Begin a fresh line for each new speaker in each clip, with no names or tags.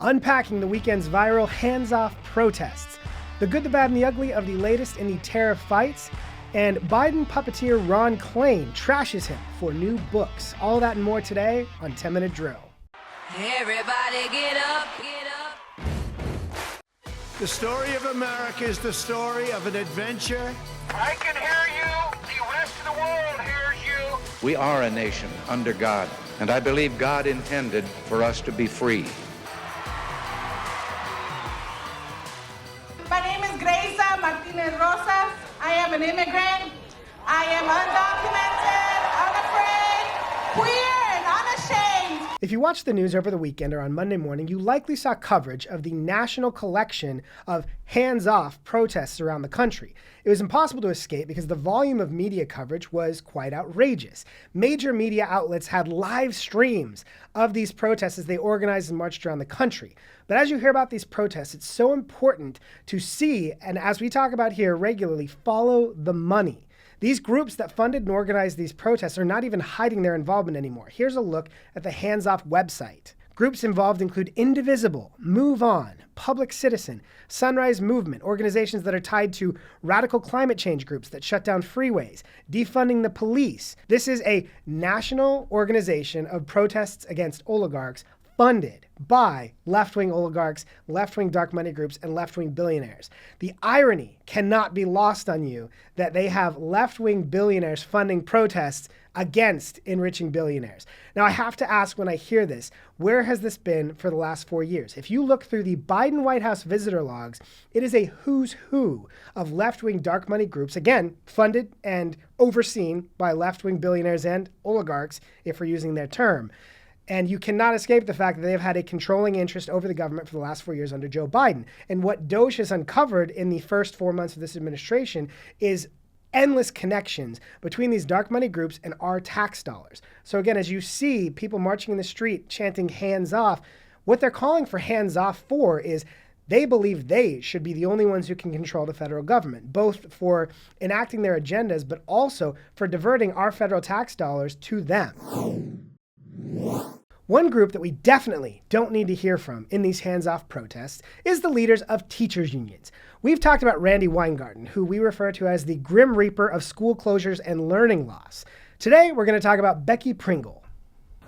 Unpacking the weekend's viral hands-off protests, the good, the bad, and the ugly of the latest in the Tariff fights, and Biden puppeteer Ron Klain trashes him for new books. All that and more today on 10-Minute Drill.
Everybody get up, get up.
The story of America is the story of an adventure.
I can hear you. The rest of the world hears you.
We are a nation under God, and I believe God intended for us to be free.
My name is Gracia Martinez Rosas. I am an immigrant. I am undocumented, unafraid, queer, and unashamed.
If you watched the news over the weekend or on Monday morning, you likely saw coverage of the national collection of hands-off protests around the country. It was impossible to escape because the volume of media coverage was quite outrageous. Major media outlets had live streams of these protests as they organized and marched around the country. But as you hear about these protests, it's so important to see, and as we talk about here regularly, follow the money. These groups that funded and organized these protests are not even hiding their involvement anymore. Here's a look at the Hands Off website. Groups involved include Indivisible, Move On, Public Citizen, Sunrise Movement, organizations that are tied to radical climate change groups that shut down freeways, defunding the police. This is a national organization of protests against oligarchs funded by left-wing oligarchs, left-wing dark money groups, and left-wing billionaires. The irony cannot be lost on you that they have left-wing billionaires funding protests against enriching billionaires. Now, I have to ask when I hear this, where has this been for the last 4 years? If you look through the Biden White House visitor logs, it is a who's who of left-wing dark money groups, again, funded and overseen by left-wing billionaires and oligarchs, if we're using their term. And you cannot escape the fact that they've had a controlling interest over the government for the last 4 years under Joe Biden. And what DOJ has uncovered in the first 4 months of this administration is endless connections between these dark money groups and our tax dollars. So again, as you see people marching in the street chanting hands off, what they're calling for hands off for is they believe they should be the only ones who can control the federal government, both for enacting their agendas, but also for diverting our federal tax dollars to them. One group that we definitely don't need to hear from in these hands-off protests is the leaders of teachers' unions. We've talked about Randi Weingarten, who we refer to as the Grim Reaper of school closures and learning loss. Today, we're going to talk about Becky Pringle.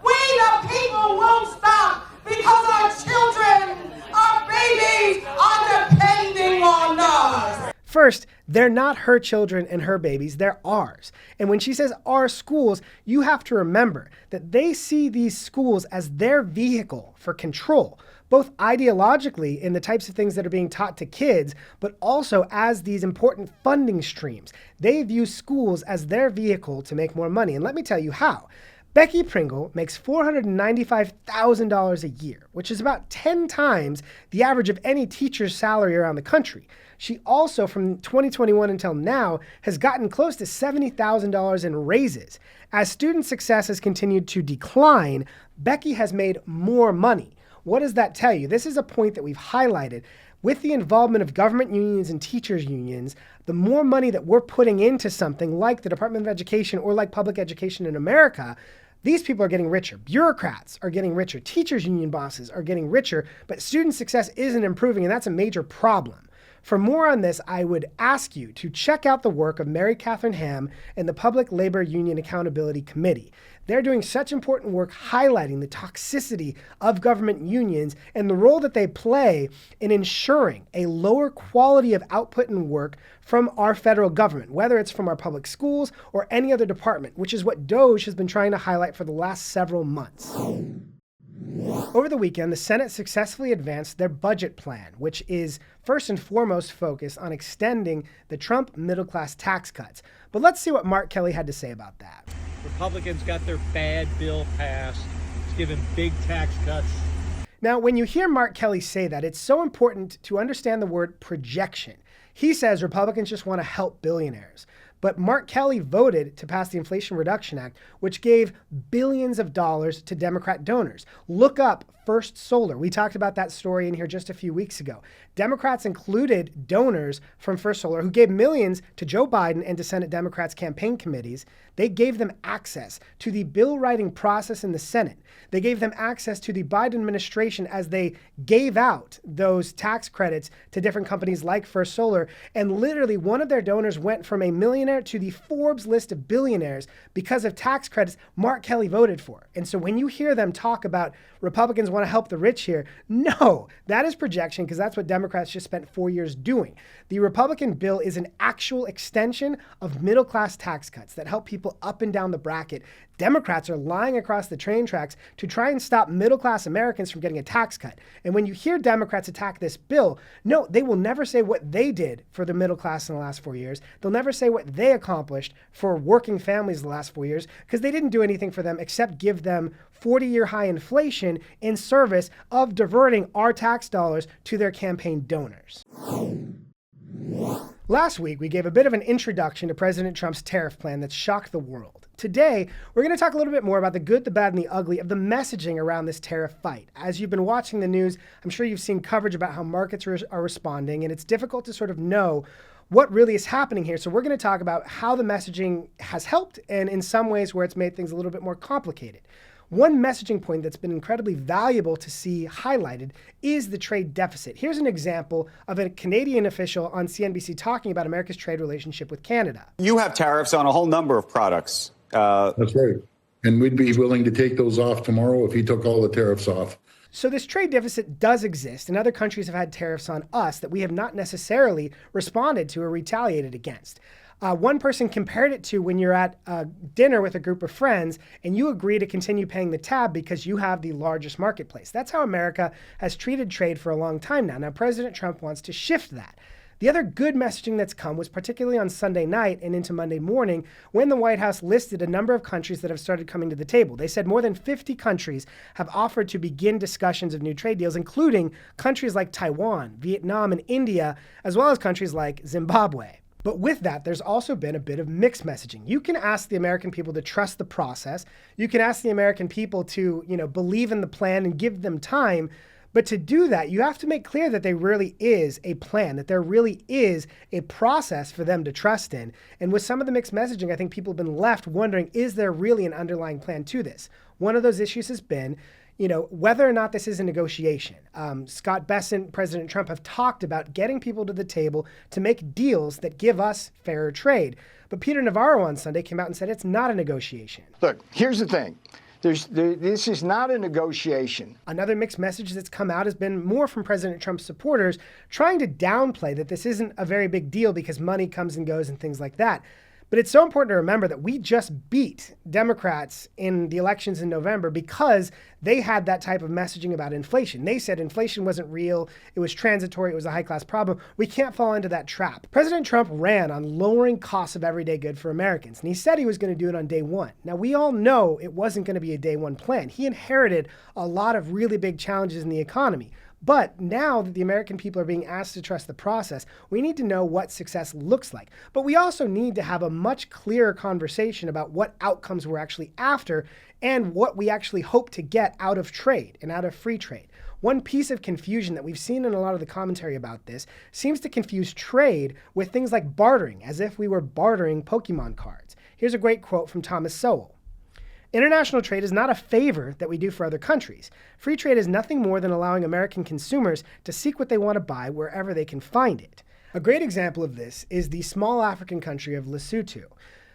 We the people won't stop because our children, our babies are depending on us.
First, they're not her children and her babies, they're ours. And when she says our schools, you have to remember that they see these schools as their vehicle for control, both ideologically in the types of things that are being taught to kids, but also as these important funding streams. They view schools as their vehicle to make more money. And let me tell you how. Becky Pringle makes $495,000 a year, which is about 10 times the average of any teacher's salary around the country. She also, from 2021 until now, has gotten close to $70,000 in raises. As student success has continued to decline, Becky has made more money. What does that tell you? This is a point that we've highlighted. With the involvement of government unions and teachers unions, the more money that we're putting into something like the Department of Education or like public education in America, these people are getting richer. Bureaucrats are getting richer. Teachers union bosses are getting richer, but student success isn't improving, and that's a major problem. For more on this, I would ask you to check out the work of Mary Katherine Ham and the Public Labor Union Accountability Committee. They're doing such important work highlighting the toxicity of government unions and the role that they play in ensuring a lower quality of output and work from our federal government, whether it's from our public schools or any other department, which is what DOJ has been trying to highlight for the last several months. Over the weekend, the Senate successfully advanced their budget plan, which is first and foremost focused on extending the Trump middle-class tax cuts. But let's see what Mark Kelly had to say about that.
Republicans got their bad bill passed. It's given big tax cuts.
Now, when you hear Mark Kelly say that, it's so important to understand the word projection. He says Republicans just want to help billionaires. But Mark Kelly voted to pass the Inflation Reduction Act, which gave billions of dollars to Democrat donors. Look up First Solar. We talked about that story in here just a few weeks ago. Democrats included donors from First Solar who gave millions to Joe Biden and to Senate Democrats' campaign committees. They gave them access to the bill writing process in the Senate. They gave them access to the Biden administration as they gave out those tax credits to different companies like First Solar. And literally one of their donors went from a millionaire to the Forbes list of billionaires because of tax credits Mark Kelly voted for. And so when you hear them talk about Republicans want to help the rich here, no, that is projection, because that's what Democrats just spent 4 years doing. The Republican bill is an actual extension of middle-class tax cuts that help people up and down the bracket. Democrats are lying across the train tracks to try and stop middle-class Americans from getting a tax cut. And when you hear Democrats attack this bill, no, they will never say what they did for the middle class in the last 4 years. They'll never say what they accomplished for working families the last 4 years, because they didn't do anything for them except give them 40-year high inflation in service of diverting our tax dollars to their campaign donors. Last week, we gave a bit of an introduction to President Trump's tariff plan that shocked the world. Today, we're going to talk a little bit more about the good, the bad, and the ugly of the messaging around this tariff fight. As you've been watching the news, I'm sure you've seen coverage about how markets are responding, and it's difficult to sort of know what really is happening here. So we're going to talk about how the messaging has helped, and in some ways where it's made things a little bit more complicated. One messaging point that's been incredibly valuable to see highlighted is the trade deficit. Here's an example of a Canadian official on CNBC talking about America's trade relationship with Canada.
You have tariffs on a whole number of products.
That's right. And we'd be willing to take those off tomorrow if he took all the tariffs off.
So this trade deficit does exist, and other countries have had tariffs on us that we have not necessarily responded to or retaliated against. One person compared it to when you're at dinner with a group of friends and you agree to continue paying the tab because you have the largest marketplace. That's how America has treated trade for a long time now. Now, President Trump wants to shift that. The other good messaging that's come was particularly on Sunday night and into Monday morning when the White House listed a number of countries that have started coming to the table. They said more than 50 countries have offered to begin discussions of new trade deals, including countries like Taiwan, Vietnam, and India, as well as countries like Zimbabwe. But with that, there's also been a bit of mixed messaging. You can ask the American people to trust the process. You can ask the American people to, believe in the plan and give them time. But to do that, you have to make clear that there really is a plan, that there really is a process for them to trust in. And with some of the mixed messaging, I think people have been left wondering, is there really an underlying plan to this? One of those issues has been, whether or not this is a negotiation. Scott Bessent, President Trump have talked about getting people to the table to make deals that give us fairer trade. But Peter Navarro on Sunday came out and said it's not a negotiation.
Look, here's the thing. This is not a negotiation.
Another mixed message that's come out has been more from President Trump's supporters trying to downplay that this isn't a very big deal because money comes and goes and things like that. But it's so important to remember that we just beat Democrats in the elections in November because they had that type of messaging about inflation. They said inflation wasn't real, it was transitory, it was a high-class problem. We can't fall into that trap. President Trump ran on lowering costs of everyday good for Americans, and he said he was going to do it on day one. Now, we all know it wasn't going to be a day one plan. He inherited a lot of really big challenges in the economy. But now that the American people are being asked to trust the process, we need to know what success looks like. But we also need to have a much clearer conversation about what outcomes we're actually after and what we actually hope to get out of trade and out of free trade. One piece of confusion that we've seen in a lot of the commentary about this seems to confuse trade with things like bartering, as if we were bartering Pokemon cards. Here's a great quote from Thomas Sowell. International trade is not a favor that we do for other countries. Free trade is nothing more than allowing American consumers to seek what they want to buy wherever they can find it. A great example of this is the small African country of Lesotho.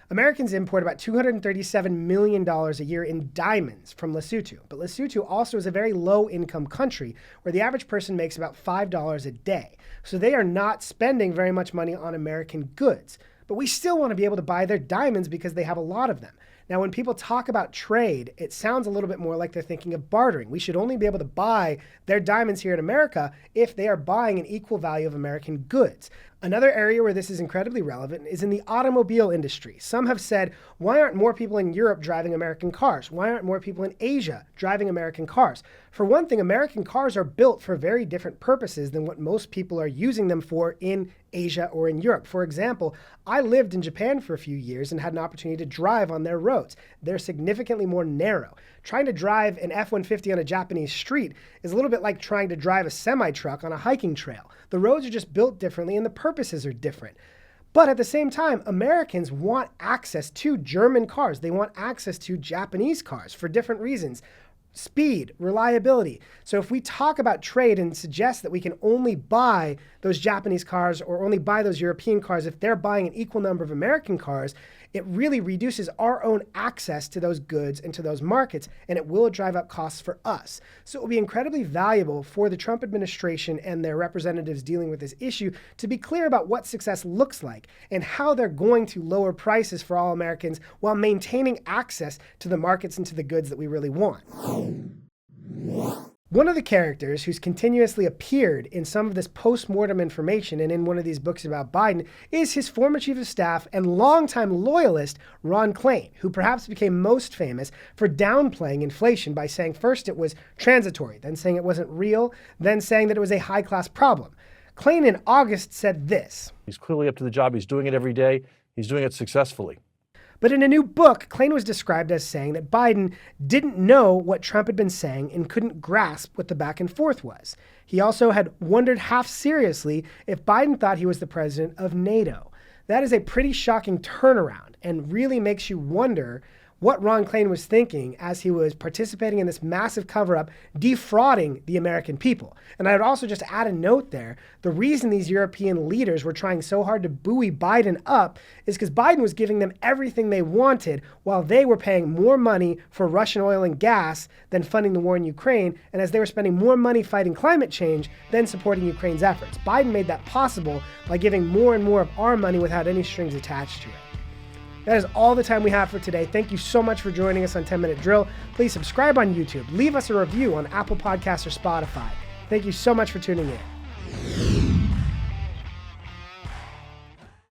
Americans import about $237 million a year in diamonds from Lesotho, but Lesotho also is a very low-income country where the average person makes about $5 a day. So they are not spending very much money on American goods. But we still want to be able to buy their diamonds because they have a lot of them. Now, when people talk about trade, it sounds a little bit more like they're thinking of bartering. We should only be able to buy their diamonds here in America if they are buying an equal value of American goods. Another area where this is incredibly relevant is in the automobile industry. Some have said, why aren't more people in Europe driving American cars? Why aren't more people in Asia driving American cars? For one thing, American cars are built for very different purposes than what most people are using them for in Asia or in Europe. For example, I lived in Japan for a few years and had an opportunity to drive on their roads. They're significantly more narrow. Trying to drive an F-150 on a Japanese street is a little bit like trying to drive a semi-truck on a hiking trail. The roads are just built differently and the purposes are different. But at the same time, Americans want access to German cars. They want access to Japanese cars for different reasons. Speed, reliability. So if we talk about trade and suggest that we can only buy those Japanese cars or only buy those European cars if they're buying an equal number of American cars, it really reduces our own access to those goods and to those markets, and it will drive up costs for us. So it will be incredibly valuable for the Trump administration and their representatives dealing with this issue to be clear about what success looks like and how they're going to lower prices for all Americans while maintaining access to the markets and to the goods that we really want. One of the characters who's continuously appeared in some of this post-mortem information and in one of these books about Biden is his former chief of staff and longtime loyalist, Ron Klain, who perhaps became most famous for downplaying inflation by saying first it was transitory, then saying it wasn't real, then saying that it was a high-class problem. Klain in August said this.
He's clearly up to the job. He's doing it every day. He's doing it successfully.
But in a new book, Klain was described as saying that Biden didn't know what Trump had been saying and couldn't grasp what the back and forth was. He also had wondered half seriously if Biden thought he was the president of NATO. That is a pretty shocking turnaround and really makes you wonder what Ron Klain was thinking as he was participating in this massive cover-up, defrauding the American people. And I would also just add a note there. The reason these European leaders were trying so hard to buoy Biden up is because Biden was giving them everything they wanted while they were paying more money for Russian oil and gas than funding the war in Ukraine, and as they were spending more money fighting climate change than supporting Ukraine's efforts. Biden made that possible by giving more and more of our money without any strings attached to it. That is all the time we have for today. Thank you so much for joining us on 10 Minute Drill. Please subscribe on YouTube. Leave us a review on Apple Podcasts or Spotify. Thank you so much for tuning in.